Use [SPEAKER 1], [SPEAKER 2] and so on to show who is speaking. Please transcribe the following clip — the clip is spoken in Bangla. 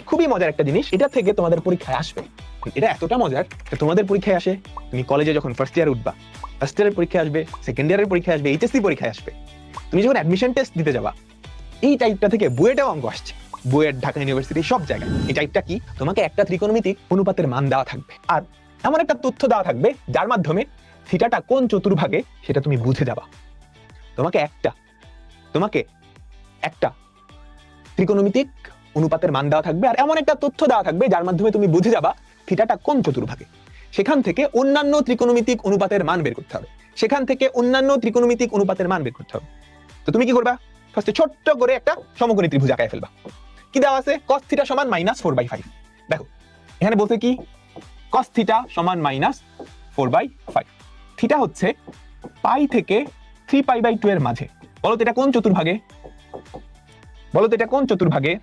[SPEAKER 1] খুবই মজার একটা জিনিস, এটা থেকে তোমাদের পরীক্ষায় আসবে। এটা এতটা মজার যে তোমাদের পরীক্ষায় আসে, তুমি কলেজে যখন ফার্স্ট ইয়ারে উঠবা, ফার্স্ট ইয়ারের পরীক্ষায় আসবে, সেকেন্ড ইয়ারের পরীক্ষায় আসবে, এইচএসসি পরীক্ষায় আসবে, তুমি যখন অ্যাডমিশন টেস্ট দিতে যাবা, এই টাইপটা থেকে বুয়েটেও অঙ্ক আসছে, বুয়েট, ঢাকা ইউনিভার্সিটি, সব জায়গায়। এই টাইপটা কি, তোমাকে একটা ত্রিকোণমিতিক অনুপাতের মান দেওয়া থাকবে, আর এমন একটা তথ্য দেওয়া থাকবে যার মাধ্যমে থিটাটা কোন চতুর্ভাগে সেটা তুমি বুঝে যাবা। তোমাকে একটা ত্রিকোণমিতিক অনুপাতের মান দেওয়া থাকবে, আর এমন একটা তথ্য দেওয়া থাকবে যার মাধ্যমে তুমি বুঝে যাবা থিটাটা কোন চতুর্ভাগে। সেখান থেকে অন্যান্য ত্রিকোণমিতিক অনুপাতের মান বের করতে হবে, তো তুমি কি করবা, ফার্স্টে ছোট্ট করে একটা সমকোণী ত্রিভুজ আঁকায় ফেলবা। কি দেওয়া আছে, cos থিটা সমান -4/5। দেখো এখানে বলতে কি, cos থিটা সমান -4/5। থিটা হচ্ছে পাই থেকে 3π/2 এর মাঝে। বলো তো এটা কোন চতুর্ভাগে,